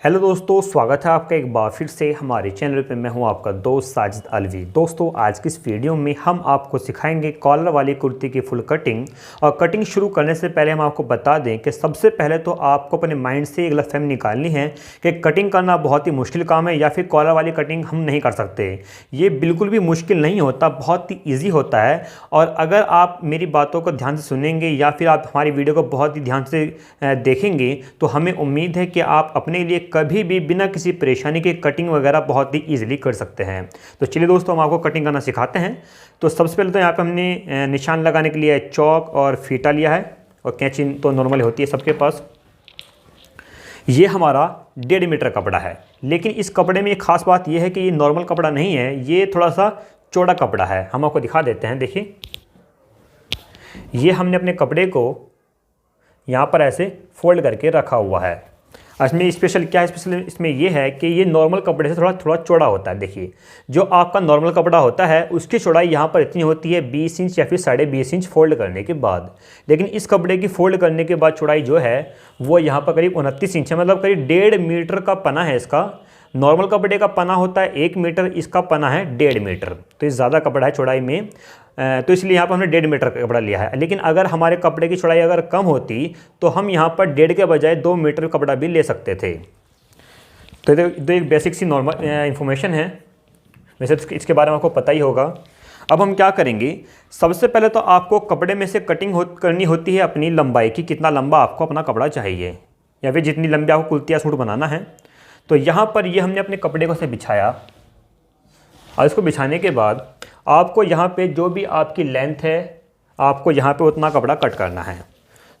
Hello दोस्तों, स्वागत है आपका एक बार फिर से हमारे चैनल पे। मैं हूं आपका दोस्त साजिद अलवी। दोस्तों, आज की इस वीडियो में हम आपको सिखाएंगे कॉलर वाली कुर्ती की फुल कटिंग। और कटिंग शुरू करने से पहले हम आपको बता दें कि सबसे पहले तो आपको अपने माइंड से एक गलतफहमी निकालनी है कि कटिंग करना बहुत ही मुश्किल काम है या फिर कॉलर वाली कटिंग हम नहीं कर सकते। ये बिल्कुल भी मुश्किल नहीं होता, बहुत ही ईजी होता है। और अगर आप मेरी बातों को ध्यान से सुनेंगे या फिर आप हमारी वीडियो को बहुत ही ध्यान से देखेंगे तो हमें उम्मीद है कि आप अपने लिए कभी भी बिना किसी परेशानी के कटिंग वगैरह बहुत ही ईजिली कर सकते हैं। तो चलिए दोस्तों, हम आपको कटिंग करना सिखाते हैं। तो सबसे पहले तो यहाँ पे हमने निशान लगाने के लिए चौक और फीता लिया है, और कैंची तो नॉर्मल होती है सबके पास। ये हमारा 1.5 मीटर कपड़ा है, लेकिन इस कपड़े में एक ख़ास बात यह है कि ये नॉर्मल कपड़ा नहीं है, ये थोड़ा सा चौड़ा कपड़ा है। हम आपको दिखा देते हैं। देखिए, ये हमने अपने कपड़े को यहाँ पर ऐसे फोल्ड करके रखा हुआ है। इसमें स्पेशल क्या है? स्पेशल इसमें ये है कि ये नॉर्मल कपड़े से थोड़ा चौड़ा होता है। देखिए, जो आपका नॉर्मल कपड़ा होता है उसकी चौड़ाई यहाँ पर इतनी होती है 20 इंच या फिर 20.5 इंच फोल्ड करने के बाद। लेकिन इस कपड़े की फोल्ड करने के बाद चौड़ाई जो है वो यहाँ पर करीब 29 इंच है, मतलब करीब 1.5 मीटर का पना है इसका। नॉर्मल कपड़े का पना होता है 1 मीटर, इसका पना है 1.5 मीटर। तो ये ज़्यादा कपड़ा है चौड़ाई में, तो इसलिए यहाँ पर हमने 1.5 मीटर का कपड़ा लिया है। लेकिन अगर हमारे कपड़े की चौड़ाई अगर कम होती तो हम यहाँ पर 1.5 के बजाय 2 मीटर कपड़ा भी ले सकते थे। तो एक बेसिक सी नॉर्मल इन्फॉर्मेशन है, वैसे तो इसके बारे में आपको पता ही होगा। अब हम क्या करेंगे, सबसे पहले तो आपको कपड़े में से कटिंग करनी होती है अपनी लंबाई की, कितना लंबा आपको अपना कपड़ा चाहिए या फिर जितनी लंबी आपको कुर्ती या सूट बनाना है। तो यहाँ पर ये हमने अपने कपड़े को से बिछाया, और इसको बिछाने के बाद आपको यहाँ पे जो भी आपकी लेंथ है आपको यहाँ पे उतना कपड़ा कट करना है।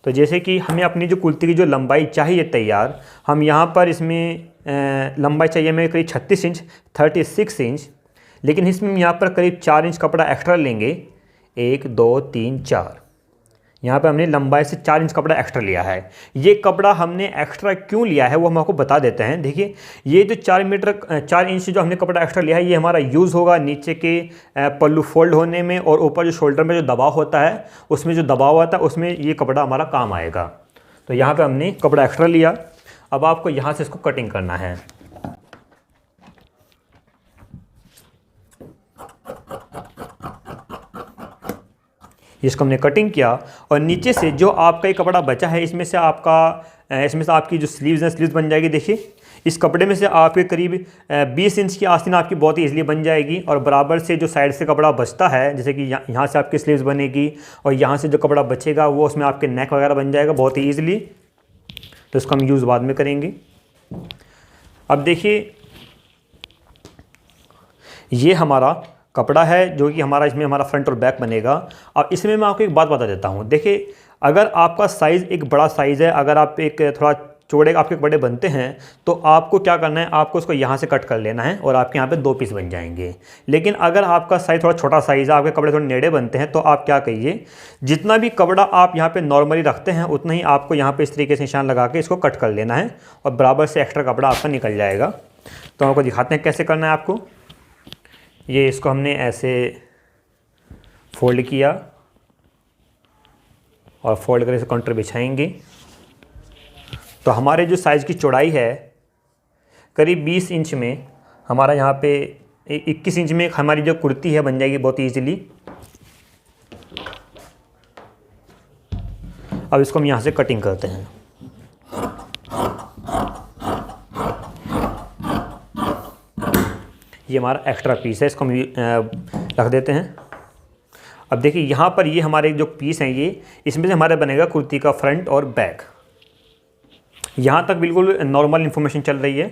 तो जैसे कि हमें अपनी जो कुर्ती की जो लंबाई चाहिए तैयार, हम यहाँ पर इसमें लंबाई चाहिए हमें करीब 36 इंच 36 इंच, लेकिन इसमें हम यहाँ पर करीब 4 इंच कपड़ा एक्स्ट्रा लेंगे। 1 2 3 4, यहाँ पे हमने लंबाई से 4 इंच कपड़ा एक्स्ट्रा लिया है। ये कपड़ा हमने एक्स्ट्रा क्यों लिया है वो हम आपको बता देते हैं। देखिए, ये जो 4 इंच जो हमने कपड़ा एक्स्ट्रा लिया है ये हमारा यूज़ होगा नीचे के पल्लू फोल्ड होने में, और ऊपर जो शोल्डर में जो दबाव होता है उसमें जो दबाव आता है उसमें ये कपड़ा हमारा काम आएगा। तो यहाँ पर हमने कपड़ा एक्स्ट्रा लिया। अब आपको यहाँ से इसको कटिंग करना है। इसको हमने कटिंग किया, और नीचे से जो आपका ये कपड़ा बचा है इसमें से आपकी जो स्लीव्स हैं स्लीव्स बन जाएगी। देखिए, इस कपड़े में से आपके करीब 20 इंच की आस्तीन आपकी बहुत ही ईजिली बन जाएगी। और बराबर से जो साइड से कपड़ा बचता है, जैसे कि यहाँ से आपकी स्लीव्स बनेगी और यहाँ से जो कपड़ा बचेगा वो उसमें आपके नेक वगैरह बन जाएगा बहुत ही ईजिली। तो इसको हम यूज़ बाद में करेंगे। अब देखिए, ये हमारा कपड़ा है जो कि इसमें हमारा फ्रंट और बैक बनेगा। अब इसमें मैं आपको एक बात बता देता हूँ। देखिए, अगर आपका साइज़ एक बड़ा साइज़ है, अगर आप एक थोड़ा चौड़े आपके कपड़े बनते हैं तो आपको क्या करना है, आपको उसको यहाँ से कट कर लेना है और आपके यहाँ पे 2 पीस बन जाएंगे। लेकिन अगर आपका साइज़ थोड़ा छोटा साइज़ है, आपके कपड़े थोड़े नेड़े बनते हैं, तो आप क्या करिए, जितना भी कपड़ा आप यहाँ पे नॉर्मली रखते हैं उतना ही आपको यहाँ पे इस तरीके से निशान लगा के इसको कट कर लेना है, और बराबर से एक्स्ट्रा कपड़ा आपका निकल जाएगा। तो आपको दिखाते हैं कैसे करना है आपको। ये इसको हमने ऐसे फोल्ड किया और फोल्ड करके इसे काउंटर बिछाएंगे। तो हमारे जो साइज़ की चौड़ाई है करीब 20 इंच में, हमारा यहाँ पे 21 इंच में हमारी जो कुर्ती है बन जाएगी बहुत ईजिली। अब इसको हम यहाँ से कटिंग करते हैं। ये हमारा एक्स्ट्रा पीस है, इसको हम रख देते हैं। अब देखिए, यहाँ पर ये हमारे जो पीस हैं ये इसमें से हमारे बनेगा कुर्ती का फ्रंट और बैक। यहाँ तक बिल्कुल नॉर्मल इन्फॉर्मेशन चल रही है,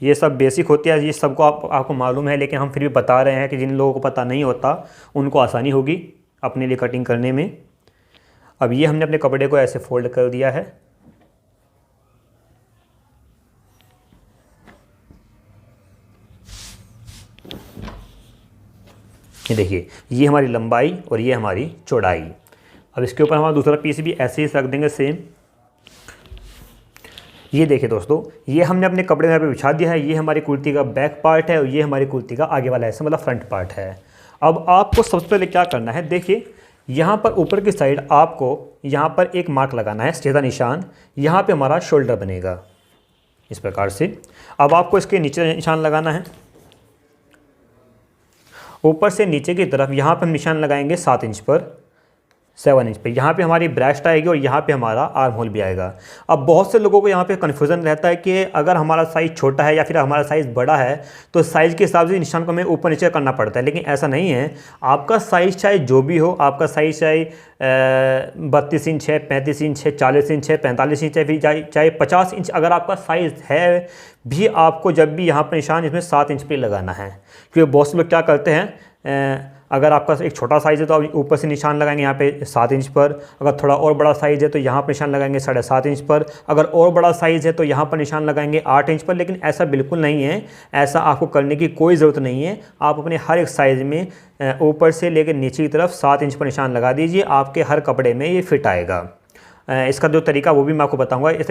ये सब बेसिक होती है, ये सबको आपको मालूम है, लेकिन हम फिर भी बता रहे हैं कि जिन लोगों को पता नहीं होता उनको आसानी होगी अपने लिए कटिंग करने में। अब ये हमने अपने कपड़े को ऐसे फोल्ड कर दिया है। ये देखिए, ये हमारी लंबाई और ये हमारी चौड़ाई। अब इसके ऊपर हमारा दूसरा पीस भी ऐसे ही रख देंगे सेम। ये देखिए दोस्तों, ये हमने अपने कपड़े में यहाँ पे बिछा दिया है। ये हमारी कुर्ती का बैक पार्ट है और ये हमारी कुर्ती का आगे वाला हिस्सा मतलब फ्रंट पार्ट है। अब आपको सबसे पहले क्या करना है, देखिए यहाँ पर ऊपर की साइड आपको यहाँ पर एक मार्क लगाना है, सीधा निशान। यहाँ पे हमारा शोल्डर बनेगा। इस प्रकार से। अब आपको इसके नीचे निशान लगाना है, ऊपर से नीचे की तरफ यहाँ पर हम निशान लगाएंगे 7 इंच पर, 7 इंच पे। यहाँ पे हमारी ब्रेस्ट आएगी और यहाँ पे हमारा आर्म होल भी आएगा। अब बहुत से लोगों को यहाँ पे कन्फ्यूज़न रहता है कि अगर हमारा साइज़ छोटा है या फिर हमारा साइज़ बड़ा है तो साइज़ के हिसाब से निशान को हमें ऊपर नीचे करना पड़ता है, लेकिन ऐसा नहीं है। आपका साइज़ चाहे जो भी हो, आपका साइज़ चाहे 32 इंच है, 35 इंच है, 40 इंच है, 45 इंच है, फिर चाहे 50 इंच अगर आपका साइज़ है भी, आपको जब भी यहाँ पर निशान इसमें 7 इंच पर लगाना है। क्योंकि बहुत से लोग क्या करते हैं, अगर आपका एक छोटा साइज़ है तो आप ऊपर से निशान लगाएंगे यहाँ पे 7 इंच पर, अगर थोड़ा और बड़ा साइज़ है तो यहाँ पर निशान लगाएंगे 7.5 इंच पर, अगर और बड़ा साइज़ है तो यहाँ पर निशान लगाएंगे 8 इंच पर। लेकिन ऐसा बिल्कुल नहीं है, ऐसा आपको करने की कोई ज़रूरत नहीं है। आप अपने हर एक साइज़ में ऊपर से लेकर नीचे की तरफ 7 इंच पर निशान लगा दीजिए, आपके हर कपड़े में ये फिट आएगा। इसका जो तरीका वो भी मैं आपको बताऊंगा। ये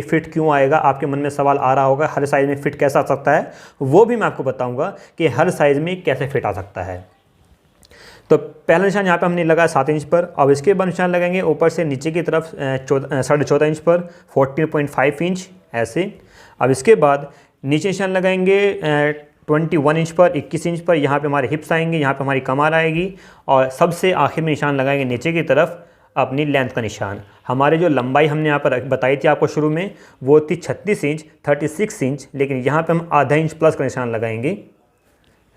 फ़िट क्यों आएगा, आपके मन में सवाल आ रहा होगा, हर साइज़ में फ़िट कैसा आ सकता है, वो भी मैं आपको बताऊंगा कि हर साइज़ में कैसे फ़िट आ सकता है। तो पहला निशान यहाँ पे हमने लगाया 7 इंच पर। अब इसके बाद निशान लगाएंगे ऊपर से नीचे की तरफ 14.5 इंच पर, 14.5 इंच ऐसे। अब इसके बाद नीचे निशान लगाएंगे 21 इंच पर, 21 इंच पर। यहाँ पे हमारे हिप्स आएंगे, यहाँ पे हमारी कमर आएगी, और सबसे आखिर में निशान लगाएंगे नीचे की तरफ अपनी लेंथ का निशान। हमारे जो लंबाई हमने यहाँ पर बताई थी आपको शुरू में, वो थी 36 इंच, 36 इंच, लेकिन यहाँ पे हम आधा इंच प्लस का निशान लगाएंगे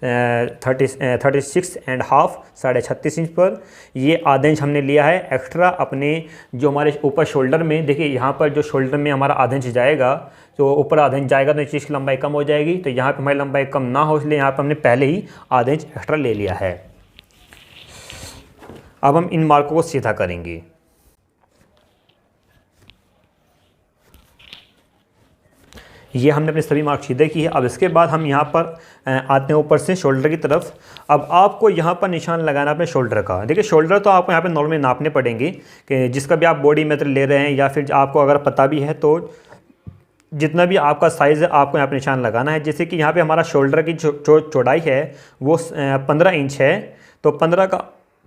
36.5, 36.5 इंच पर। ये आधा इंच हमने लिया है एक्स्ट्रा अपने जो हमारे ऊपर शोल्डर में। देखिए यहाँ पर जो शोल्डर में हमारा आधा इंच जाएगा, तो ऊपर आधा इंच जाएगा तो नीचे की लंबाई कम हो जाएगी। तो यहाँ पे हमारी लंबाई कम ना हो, इसलिए यहाँ पर हमने पहले ही आधा इंच एक्स्ट्रा ले लिया है। अब हम इन मार्कों को सीधा करेंगे। ये हमने अपने सभी मार्क सीधे किए। अब इसके बाद हम यहाँ पर आते हैं ऊपर से शोल्डर की तरफ। अब आपको यहाँ पर निशान लगाना अपने शोल्डर का। देखिए शोल्डर तो आपको यहाँ पे नॉर्मली नापने पड़ेंगे कि जिसका भी आप बॉडी मेजर ले रहे हैं, या फिर आपको अगर पता भी है तो जितना भी आपका साइज़ है आपको यहाँ पर निशान लगाना है। जैसे कि यहाँ पर हमारा शोल्डर की चौड़ाई है वो 15 इंच है, तो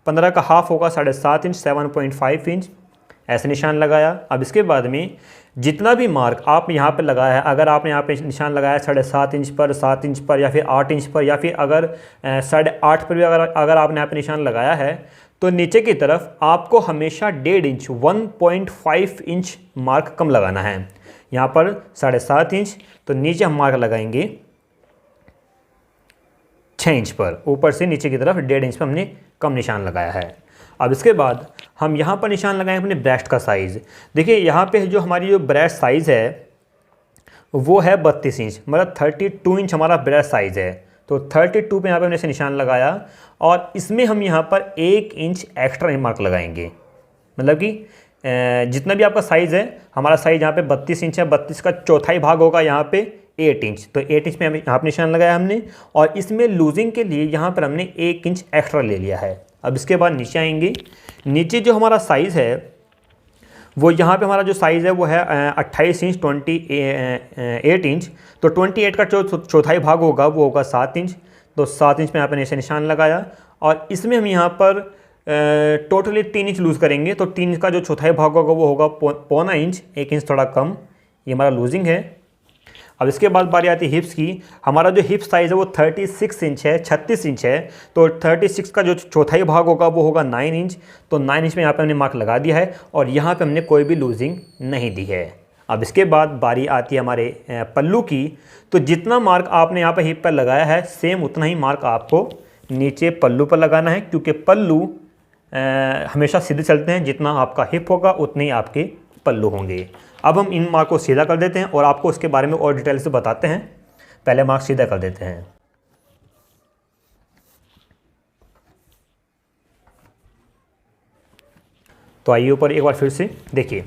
15 का हाफ होगा 7.5 इंच, 7.5 इंच ऐसे निशान लगाया। अब इसके बाद में जितना भी मार्क आप यहाँ पे लगाया है, अगर आपने यहाँ पे निशान लगाया 7.5 इंच पर, 7 इंच पर, या फिर 8 इंच पर, या फिर अगर 8.5 पर भी अगर आपने यहाँ पे निशान लगाया है, तो नीचे की तरफ आपको हमेशा 1.5 इंच 1.5 इंच मार्क कम लगाना है। यहाँ पर 7.5 इंच, तो नीचे हम मार्क लगाएंगे 6 इंच पर। ऊपर से नीचे की तरफ 1.5 इंच पर हमने कम निशान लगाया है। अब इसके बाद हम यहाँ पर निशान लगाएं अपने ब्रेस्ट का साइज़। देखिए यहाँ पे जो हमारी जो ब्रेस्ट साइज़ है वो है 32 इंच, मतलब 32 इंच हमारा ब्रेस्ट साइज़ है। तो 32 पे यहाँ पे हमने से निशान लगाया, और इसमें हम यहाँ पर 1 इंच एक्स्ट्रा मार्क लगाएंगे। मतलब कि जितना भी आपका साइज़ है, हमारा साइज़ यहाँ पे 32 इंच है, 32 का चौथाई भाग होगा यहाँ पे 8 इंच। तो 8 इंच में हमें यहाँ पर निशान लगाया हमने, और इसमें लूजिंग के लिए यहाँ पर हमने 1 इंच एक्स्ट्रा ले लिया है। अब इसके बाद नीचे आएंगे। नीचे जो हमारा साइज़ है वो यहाँ पे हमारा जो साइज़ है वो है 28 इंच, 28 इंच। तो 28 का चौथाई भाग होगा वो होगा 7 इंच। तो 7 इंच में यहाँ पर नीचे निशान लगाया, और इसमें हम यहाँ पर टोटली 3 इंच लूज़ करेंगे। तो 3 इंच का जो चौथाई भाग होगा वो होगा 1.25 इंच, 1 इंच थोड़ा कम, ये हमारा लूजिंग है। अब इसके बाद बारी आती है हिप्स की। हमारा जो हिप साइज़ है वो 36 इंच है, 36 इंच है। तो 36 का जो चौथाई भाग होगा वो होगा 9 इंच। तो 9 इंच में यहाँ पे हमने मार्क लगा दिया है, और यहाँ पे हमने कोई भी लूजिंग नहीं दी है। अब इसके बाद बारी आती है हमारे पल्लू की। तो जितना मार्क आपने यहाँ पर हिप पर लगाया है, सेम उतना ही मार्क आपको नीचे पल्लू पर लगाना है, क्योंकि पल्लू हमेशा सीधे चलते हैं। जितना आपका हिप होगा उतने ही आपके पल्लू होंगे। अब हम इन मार्क को सीधा कर देते हैं और आपको इसके बारे में और डिटेल से बताते हैं। पहले मार्क सीधा कर देते हैं। तो आइए ऊपर एक बार फिर से देखिए।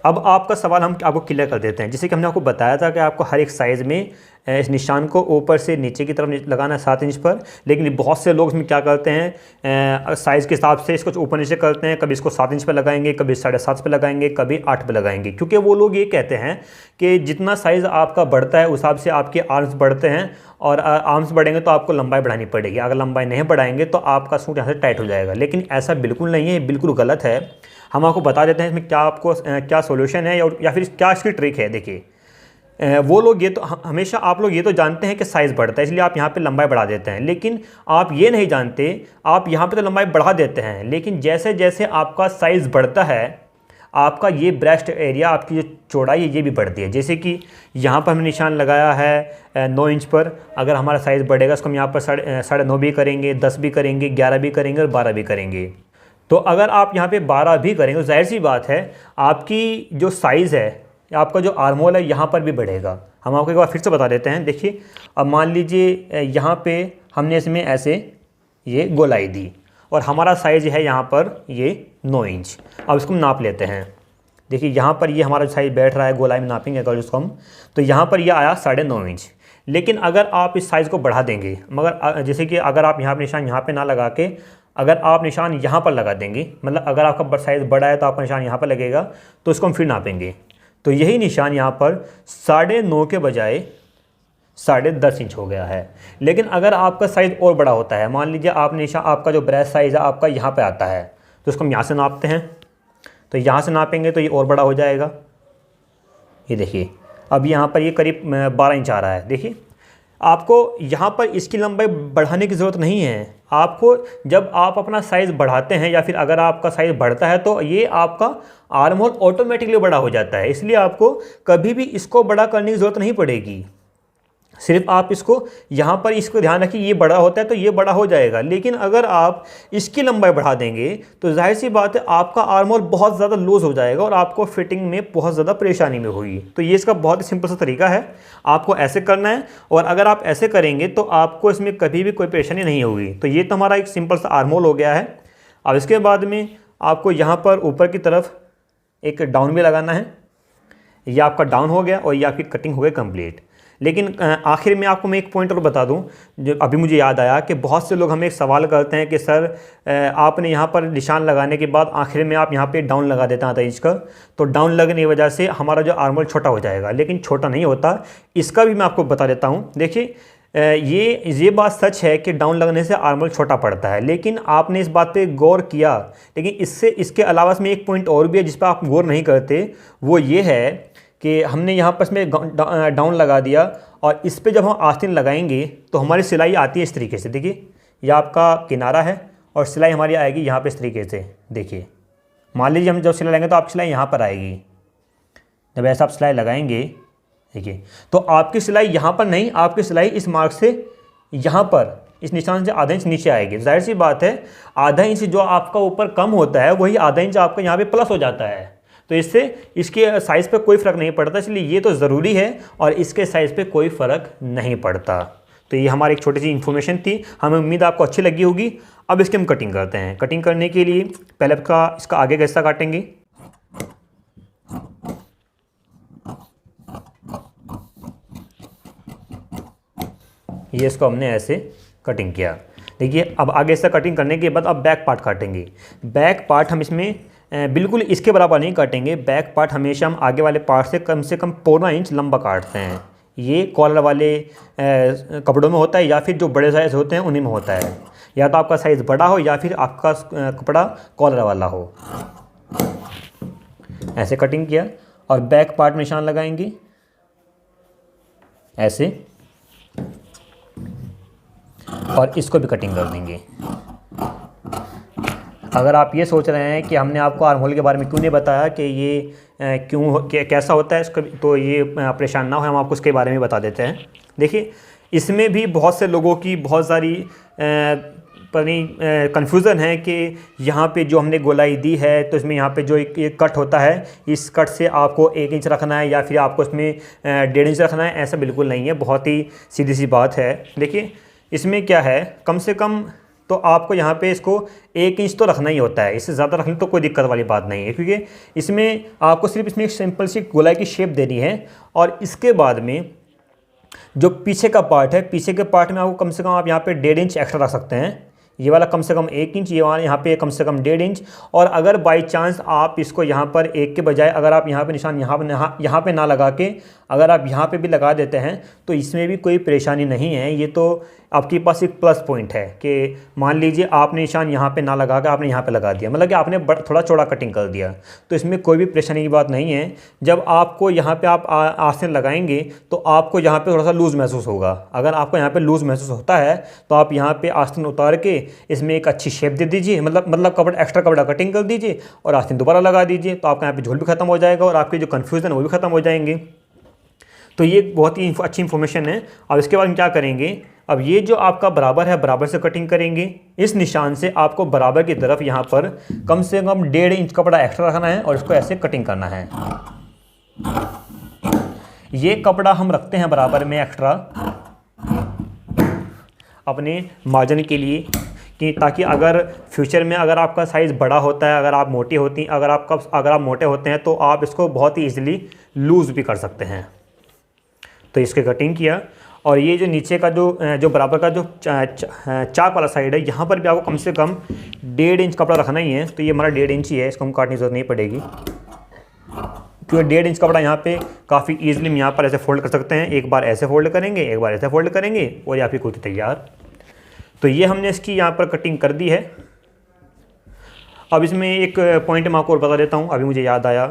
अब आपका सवाल हम आपको क्लियर कर देते हैं। जैसे कि हमने आपको बताया था कि आपको हर एक साइज़ में इस निशान को ऊपर से नीचे की तरफ लगाना है 7 इंच पर। लेकिन बहुत से लोग इसमें क्या करते हैं, साइज़ के हिसाब से इसको ऊपर नीचे करते हैं। कभी इसको 7 इंच पर लगाएंगे, कभी 7.5 पर लगाएंगे, कभी 8 पर लगाएंगे। क्योंकि वो लोग ये कहते हैं कि जितना साइज़ आपका बढ़ता है उस हिसाब से आपके आर्म्स बढ़ते हैं, और आर्म्स बढ़ेंगे तो आपको लंबाई बढ़ानी पड़ेगी। अगर लंबाई नहीं बढ़ाएंगे तो आपका सूट यहाँ से टाइट हो जाएगा। लेकिन ऐसा बिल्कुल नहीं है, ये बिल्कुल गलत है। हम आपको बता देते हैं इसमें क्या आपको क्या सोल्यूशन है, या फिर क्या इसकी ट्रिक है। देखिए वो लोग ये तो हमेशा आप लोग ये तो जानते हैं कि साइज़ बढ़ता है, इसलिए आप यहाँ पे लंबाई बढ़ा देते हैं, लेकिन आप ये नहीं जानते, आप यहाँ पे तो लंबाई बढ़ा देते हैं, लेकिन जैसे जैसे आपका साइज़ बढ़ता है आपका ये ब्रेस्ट एरिया, आपकी जो चौड़ाई है ये भी बढ़ती है। जैसे कि यहाँ पर हमने निशान लगाया है 9 इंच पर, अगर हमारा साइज़ बढ़ेगा इसको हम यहाँ पर 9.5 भी करेंगे, 10 भी करेंगे, 11 भी करेंगे और 12 भी करेंगे। तो अगर आप यहाँ पे 12 भी करेंगे तो जाहिर सी बात है आपकी जो साइज़ है, आपका जो आर्म होल है यहाँ पर भी बढ़ेगा। हम आपको एक बार फिर से बता देते हैं। देखिए अब मान लीजिए यहाँ पे हमने इसमें ऐसे ये गोलाई दी और हमारा साइज़ है यहाँ पर ये 9 इंच। अब इसको हम नाप लेते हैं। देखिए यहाँ पर ये हमारा साइज़ बैठ रहा है, गोलाई में नापेंगे अगर उसको हम, तो यहाँ पर ये आया 9.5 इंच। लेकिन अगर आप इस साइज़ को बढ़ा देंगे, मगर जैसे कि अगर आप यहाँ पर निशान यहाँ पर ना लगा के अगर आप निशान यहाँ पर लगा देंगे, मतलब अगर आपका साइज़ बड़ा है तो आपका निशान यहाँ पर लगेगा, तो इसको हम फिर नापेंगे। तो यही निशान यहाँ पर 9.5 के बजाय 10.5 इंच हो गया है। लेकिन अगर आपका साइज़ और बड़ा होता है, मान लीजिए आप निशान, आपका जो ब्रेस्ट साइज़ है आपका यहाँ पे आता है, तो इसको हम यहाँ से नापते हैं। तो यहाँ से नापेंगे तो ये और बड़ा हो जाएगा। ये देखिए अब यहाँ पर ये करीब 12 इंच आ रहा है। देखिए आपको यहाँ पर इसकी लंबाई बढ़ाने की ज़रूरत नहीं है। आपको जब आप अपना साइज़ बढ़ाते हैं या फिर अगर आपका साइज़ बढ़ता है तो ये आपका आर्म होल ऑटोमेटिकली बड़ा हो जाता है, इसलिए आपको कभी भी इसको बड़ा करने की ज़रूरत नहीं पड़ेगी। सिर्फ आप इसको यहाँ पर इसको ध्यान रखिए, ये बड़ा होता है तो ये बड़ा हो जाएगा। लेकिन अगर आप इसकी लंबाई बढ़ा देंगे तो जाहिर सी बात है आपका आर्म होल बहुत ज़्यादा लूज़ हो जाएगा और आपको फिटिंग में बहुत ज़्यादा परेशानी में होगी। तो ये इसका बहुत ही सिंपल सा तरीका है, आपको ऐसे करना है और अगर आप ऐसे करेंगे तो आपको इसमें कभी भी कोई परेशानी नहीं होगी। तो ये तो हमारा एक सिंपल सा आर्म होल हो गया है। अब इसके बाद में आपको यहाँ पर ऊपर की तरफ एक डाउन भी लगाना है। ये आपका डाउन हो गया और ये आपकी कटिंग हो गई कंप्लीट। लेकिन आखिर में आपको मैं एक पॉइंट और बता दूं, जो अभी मुझे याद आया कि बहुत से लोग हमें एक सवाल करते हैं कि सर आपने यहाँ पर निशान लगाने के बाद आखिर में आप यहाँ पे डाउन लगा देते हैं 8 इंच का, तो डाउन लगने की वजह से हमारा जो आर्म होल छोटा हो जाएगा। लेकिन छोटा नहीं होता, इसका भी मैं आपको बता देता हूँ। देखिए ये बात सच है कि डाउन लगने से आर्म होल छोटा पड़ता है, लेकिन आपने इस बात पे गौर किया। लेकिन इसके अलावा इसमें एक पॉइंट और भी है जिस पर आप गौर नहीं करते, वो ये है कि हमने यहाँ पर इसमें डाउन लगा दिया और इस पे जब हम आस्तीन लगाएंगे तो हमारी सिलाई आती है इस तरीके से। देखिए ये आपका किनारा है और सिलाई हमारी आएगी यहाँ पे इस तरीके से। देखिए मान लीजिए हम जब सिलाई लगाएंगे तो आपकी सिलाई यहाँ पर आएगी। जब ऐसा आप सिलाई लगाएंगे, देखिए तो आपकी सिलाई यहाँ पर नहीं, आपकी सिलाई इस मार्क से यहाँ पर इस निशान से आधा इंच नीचे आएगी। जाहिर सी बात है आधा इंच जो आपका ऊपर कम होता है वही आधा इंच आपका यहाँ पे प्लस हो जाता है। तो इससे इसके साइज़ पे कोई फ़र्क नहीं पड़ता, इसलिए ये तो ज़रूरी है और इसके साइज़ पे कोई फ़र्क नहीं पड़ता। तो ये हमारी एक छोटी सी इन्फॉर्मेशन थी, हमें उम्मीद आपको अच्छी लगी होगी। अब इसकी हम कटिंग करते हैं। कटिंग करने के लिए पहले इसका आगे का हिस्सा काटेंगे। ये इसको हमने ऐसे कटिंग किया। देखिए अब आगे से कटिंग करने के बाद अब बैक पार्ट काटेंगे। बैक पार्ट हम इसमें बिल्कुल इसके बराबर नहीं काटेंगे। बैक पार्ट हमेशा हम आगे वाले पार्ट से कम 15 इंच लंबा काटते हैं। ये कॉलर वाले कपड़ों में होता है या फिर जो बड़े साइज़ होते हैं उन्हीं में होता है। या तो आपका साइज़ बड़ा हो या फिर आपका कपड़ा कॉलर वाला हो। ऐसे कटिंग किया और बैक पार्ट में निशान लगाएंगे ऐसे, और इसको भी कटिंग कर देंगे। अगर आप ये सोच रहे हैं कि हमने आपको आर्म होल के बारे में क्यों नहीं बताया कि ये कैसा होता है, इसको तो ये परेशान ना हो, हम आपको इसके बारे में बता देते हैं। देखिए इसमें भी बहुत से लोगों की बहुत सारी कन्फ्यूज़न है कि यहाँ पे जो हमने गोलाई दी है तो इसमें यहाँ पे जो एक कट होता है, इस कट से आपको 1 इंच रखना है या फिर आपको इसमें 1.5 इंच रखना है। ऐसा बिल्कुल नहीं है, बहुत ही सीधी सी बात है। देखिए इसमें क्या है, कम से कम तो आपको यहाँ पे इसको 1 इंच तो रखना ही होता है। इससे ज़्यादा रखने तो कोई दिक्कत वाली बात नहीं है, क्योंकि इसमें आपको सिर्फ इसमें एक सिंपल सी गोलाई की शेप देनी है। और इसके बाद में जो पीछे का पार्ट है, पीछे के पार्ट में आपको कम से कम आप यहाँ पे 1.5 इंच एक्स्ट्रा रख सकते हैं। ये वाला कम से कम 1 इंच, ये वाला यहाँ पे कम से कम 1.5 इंच। और अगर बाई चांस आप इसको यहाँ पर 1 के बजाय अगर आप यहाँ पे निशान यहाँ पे ना लगा के अगर आप यहाँ पे भी लगा देते हैं तो इसमें भी कोई परेशानी नहीं है। ये तो आपके पास एक प्लस पॉइंट है कि मान लीजिए आपने निशान यहाँ पे ना लगा कर आपने यहाँ पे लगा दिया, मतलब कि आपने थोड़ा चौड़ा कटिंग कर दिया, तो इसमें कोई भी परेशानी की बात नहीं है। जब आपको यहाँ पे आप आस्तीन लगाएंगे तो आपको यहाँ पे थोड़ा सा लूज़ महसूस होगा। अगर आपको यहाँ पे लूज़ महसूस होता है तो आप यहाँ पे आस्तीन उतार के इसमें एक अच्छी शेप दे दीजिए, मतलब कपड़ा एक्स्ट्रा कपड़ा कटिंग कर दीजिए और आस्तीन दोबारा लगा दीजिए, तो आपका यहाँ पे झोल भी खत्म हो जाएगा और आपके जो कन्फ्यूज़न है वो भी खत्म हो जाएंगे। तो ये बहुत ही अच्छी इन्फॉर्मेशन है। अब इसके बाद हम क्या करेंगे, अब ये जो आपका बराबर है बराबर से कटिंग करेंगे। इस निशान से आपको बराबर की तरफ यहाँ पर कम से कम 1.5 इंच कपड़ा एक्स्ट्रा रखना है और इसको ऐसे कटिंग करना है। ये कपड़ा हम रखते हैं बराबर में एक्स्ट्रा अपने मार्जिन के लिए, कि ताकि अगर फ्यूचर में अगर आपका साइज़ बड़ा होता है, अगर आप मोटी होती अगर आप मोटे होते हैं तो आप इसको बहुत ही ईजिली लूज़ भी कर सकते हैं। तो इसके कटिंग किया और ये जो नीचे का जो बराबर का जो चाक वाला साइड है, यहाँ पर भी आपको कम से कम 1.5 इंच कपड़ा रखना ही है। तो ये हमारा 1.5 इंच ही है, इसको हम काटने की जरूरत नहीं पड़ेगी, क्योंकि 1.5 इंच कपड़ा यहाँ पे काफ़ी ईजिली हम यहाँ पर ऐसे फोल्ड कर सकते हैं। एक बार ऐसे फोल्ड करेंगे, एक बार ऐसे फोल्ड करेंगे और ये आपकी कुर्ती तैयार। तो ये हमने इसकी यहाँ पर कटिंग कर दी है। अब इसमें एक पॉइंट मैं आपको और बता देता हूँ, अभी मुझे याद आया,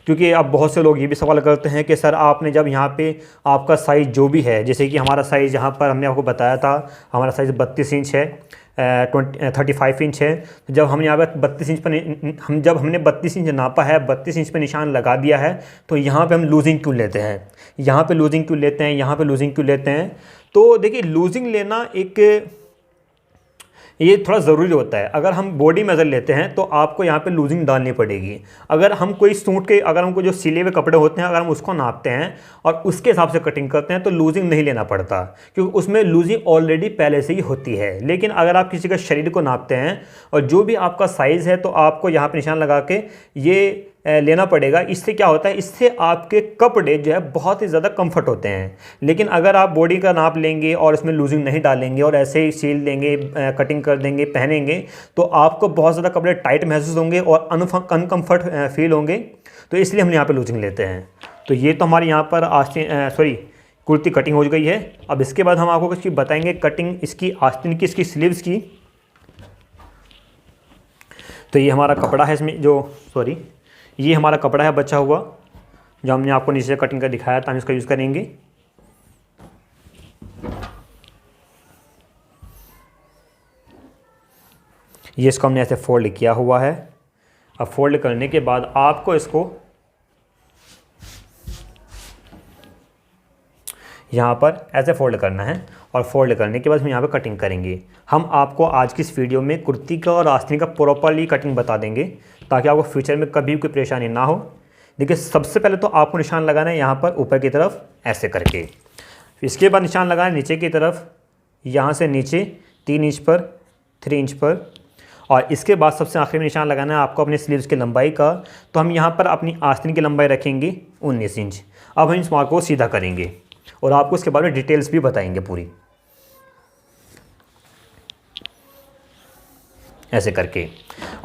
क्योंकि अब बहुत से लोग ये भी सवाल करते हैं कि सर आपने जब यहाँ पे आपका साइज़ जो भी है, जैसे कि हमारा साइज़ यहाँ पर हमने आपको बताया था हमारा साइज़ 32 इंच है, 35 इंच है। जब हम यहाँ पर 32 इंच पर जब हमने 32 इंच नापा है, 32 इंच पर निशान लगा दिया है, तो यहाँ पे हम लूजिंग क्यों लेते हैं, यहाँ पे लूजिंग क्यों लेते हैं, यहाँ पे लूजिंग क्यों लेते हैं। तो देखिए लूजिंग लेना ये थोड़ा ज़रूरी होता है। अगर हम बॉडी मेज़र लेते हैं तो आपको यहाँ पे लूजिंग डालनी पड़ेगी। अगर हम कोई सूट के अगर हमको जो सिले हुए कपड़े होते हैं अगर हम उसको नापते हैं और उसके हिसाब से कटिंग करते हैं तो लूजिंग नहीं लेना पड़ता, क्योंकि उसमें लूजिंग ऑलरेडी पहले से ही होती है। लेकिन अगर आप किसी का शरीर को नापते हैं और जो भी आपका साइज़ है तो आपको यहाँ पर निशान लगा के ये लेना पड़ेगा। इससे क्या होता है, इससे आपके कपड़े जो है बहुत ही ज़्यादा कंफर्ट होते हैं। लेकिन अगर आप बॉडी का नाप लेंगे और इसमें लूजिंग नहीं डालेंगे और ऐसे ही सील देंगे, कटिंग कर देंगे, पहनेंगे, तो आपको बहुत ज़्यादा कपड़े टाइट महसूस होंगे और अनकम्फर्ट फील होंगे। तो इसलिए हम यहाँ पे लूजिंग लेते हैं। तो ये तो हमारी यहाँ पर कुर्ती कटिंग हो गई है। अब इसके बाद हम आपको कुछ बताएंगे कटिंग इसकी आस्तीन की, इसकी स्लीव्स की। तो ये हमारा कपड़ा है, इसमें ये हमारा कपड़ा है बचा हुआ, जो हमने आपको नीचे से कटिंग कर दिखाया था, हम इसका यूज़ करेंगे। ये इसको हमने ऐसे फोल्ड किया हुआ है। अब फोल्ड करने के बाद आपको इसको यहाँ पर ऐसे फोल्ड करना है और फोल्ड करने के बाद हम यहाँ पे कटिंग करेंगे। हम आपको आज की इस वीडियो में कुर्ती का और आस्तीन का प्रॉपरली कटिंग बता देंगे, ताकि आपको फ्यूचर में कभी भी कोई परेशानी ना हो। देखिए सबसे पहले तो आपको निशान लगाना है यहाँ पर ऊपर की तरफ ऐसे करके, इसके बाद निशान लगाना है नीचे की तरफ, यहाँ से नीचे 3 इंच पर, 3 इंच पर, और इसके बाद सबसे आखिर में निशान लगाना है आपको अपने स्लीव्स की लंबाई का। तो हम यहाँ पर अपनी आस्तीन की लंबाई रखेंगे 19 इंच। अब हम इस मार्क को सीधा करेंगे और आपको इसके बारे में डिटेल्स भी बताएंगे पूरी, ऐसे करके।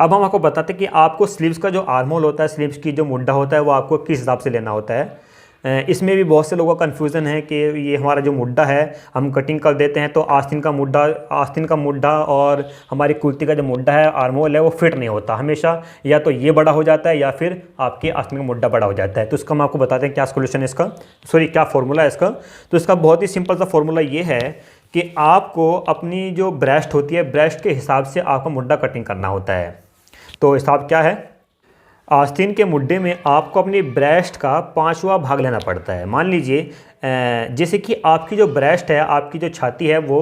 अब हम आपको बताते हैं कि आपको स्लीव्स का जो आर्म होल होता है, स्लीव्स की जो मुड्ढा होता है, वो आपको किस हिसाब से लेना होता है। इसमें भी बहुत से लोगों का कन्फ्यूज़न है कि ये हमारा जो मुड्ढा है हम कटिंग कर देते हैं तो आस्तीन का मुड्ढा और हमारी कुर्ती का जो मुड्ढा है, आर्म होल है, वो फिट नहीं होता हमेशा। या तो ये बड़ा हो जाता है या फिर आपके आस्तीन का मुड्ढा बड़ा हो जाता है। तो इसका हम आपको बताते हैं क्या सोल्यूशन है इसका, क्या फॉर्मूला है इसका। तो इसका बहुत ही सिंपल सा फॉर्मूला ये है कि आपको अपनी जो ब्रेस्ट होती है, ब्रेस्ट के हिसाब से आपको मुड्ढा कटिंग करना होता है। तो हिसाब क्या है, आस्तीन के मुड्ढे में आपको अपनी ब्रेस्ट का 5वां भाग लेना पड़ता है। मान लीजिए जैसे कि आपकी जो ब्रेस्ट है, आपकी जो छाती है वो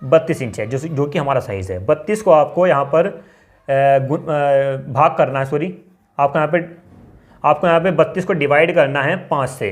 32 इंच है, जो कि हमारा साइज़ है। 32 को आपको यहाँ पर भाग करना है, आपको यहाँ पे 32 को डिवाइड करना है 5 से।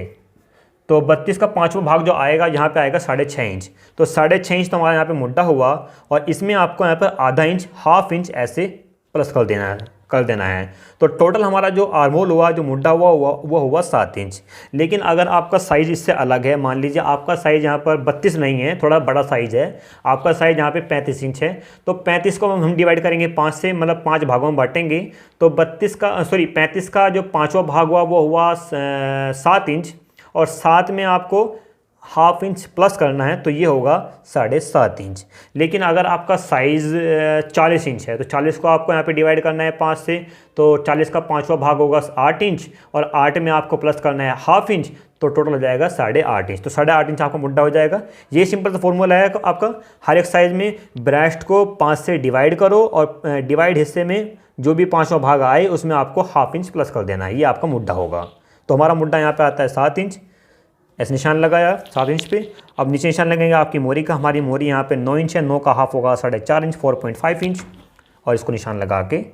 तो 32 का 5वां भाग जो आएगा यहाँ पे आएगा 6.5 इंच। तो 6.5 इंच तो हमारा यहाँ पे मुड्ढा हुआ और इसमें आपको यहाँ पर आधा इंच, हाफ इंच ऐसे प्लस कर देना है। तो टोटल हमारा जो आर्म होल हुआ, जो मुड्ढा हुआ वो हुआ 7 इंच। लेकिन अगर आपका साइज़ इससे अलग है, मान लीजिए आपका साइज़ यहाँ पर 32 नहीं है, थोड़ा बड़ा साइज़ है, आपका साइज़ यहाँ पे 35 इंच है, तो 35 को हम डिवाइड करेंगे 5 से, मतलब 5 भागों में बांटेंगे। तो 35 का जो 5वां भाग हुआ वो हुआ 7 इंच और साथ में आपको हाफ इंच प्लस करना है तो ये होगा 7.5 इंच। लेकिन अगर आपका साइज़ 40 इंच है तो 40 को आपको यहाँ पे डिवाइड करना है 5 से, तो 40 का 5वां भाग होगा 8 इंच, और 8 में आपको प्लस करना है हाफ इंच, तो टोटल हो जाएगा 8.5 इंच। तो 8.5 इंच आपका मुड्ढा हो जाएगा। ये सिंपल सा फॉर्मूला है आपका। हर एक साइज़ में ब्रेस्ट को 5 से डिवाइड करो और डिवाइड हिस्से में जो भी 5वां भाग आए उसमें आपको हाफ इंच प्लस कर देना है, ये आपका मुड्ढा होगा। तो हमारा मुड्ढा यहाँ पे आता है 7 इंच, ऐसे निशान लगाया 7 इंच पे। अब नीचे निशान लगेंगे आपकी मोरी का। हमारी मोरी यहाँ पे 9 इंच है, 9 का हाफ होगा 4.5 इंच, 4.5 इंच। और इसको निशान लगा के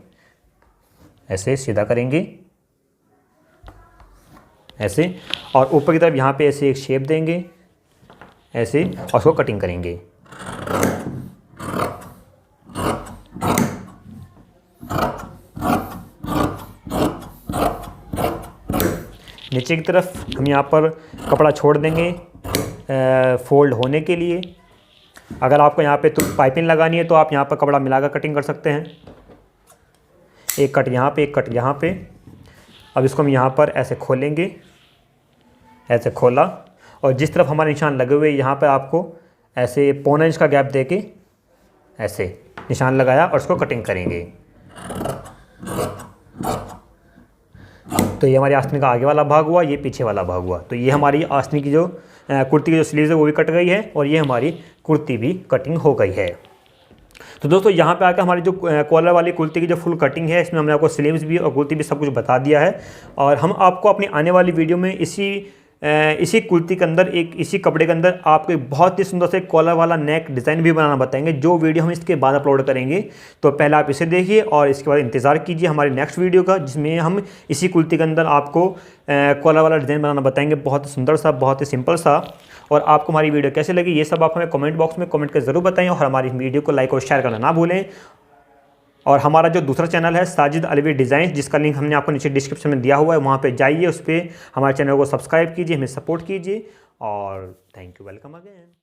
ऐसे सीधा करेंगे ऐसे, और ऊपर की तरफ यहाँ पे ऐसे एक शेप देंगे ऐसे, और उसको कटिंग करेंगे। नीचे की तरफ हम यहाँ पर कपड़ा छोड़ देंगे फोल्ड होने के लिए। अगर आपको यहाँ पे तो पाइपिंग लगानी है तो आप यहाँ पर कपड़ा मिलाकर कटिंग कर सकते हैं। एक कट यहाँ पे, एक कट यहाँ पे। अब इसको हम यहाँ पर ऐसे खोलेंगे, ऐसे खोला, और जिस तरफ हमारे निशान लगे हुए यहाँ पर आपको ऐसे 1.25 इंच का गैप देके ऐसे निशान लगाया और उसको कटिंग करेंगे। तो ये हमारी आस्तीन का आगे वाला भाग हुआ, ये पीछे वाला भाग हुआ। तो ये हमारी आस्तीन की जो कुर्ती की जो स्लीव्स है वो भी कट गई है, और ये हमारी कुर्ती भी कटिंग हो गई है। तो दोस्तों यहाँ पे आकर हमारी जो कॉलर वाली कुर्ती की जो फुल कटिंग है, इसमें हमने आपको स्लीव्स भी और कुर्ती भी सब कुछ बता दिया है। और हम आपको अपनी आने वाली वीडियो में इसी कुर्ती के अंदर, इसी कपड़े के अंदर आपको एक बहुत ही सुंदर से कॉलर वाला नेक डिज़ाइन भी बनाना बताएंगे, जो वीडियो हम इसके बाद अपलोड करेंगे। तो पहले आप इसे देखिए और इसके बाद इंतज़ार कीजिए हमारी नेक्स्ट वीडियो का, जिसमें हम इसी कुर्ती के अंदर आपको कॉलर वाला डिज़ाइन बनाना बताएंगे, बहुत ही सुंदर सा, बहुत ही सिंपल सा। और आपको हमारी वीडियो कैसे लगी ये सब आप हमें कमेंट बॉक्स में कमेंट कर ज़रूर बताएं, और हमारी वीडियो को लाइक और शेयर करना ना भूलें। और हमारा जो दूसरा चैनल है साजिद अलवी डिज़ाइन, जिसका लिंक हमने आपको नीचे डिस्क्रिप्शन में दिया हुआ है, वहाँ पे जाइए, उस पर हमारे चैनल को सब्सक्राइब कीजिए, हमें सपोर्ट कीजिए। और थैंक यू, वेलकम अगेन।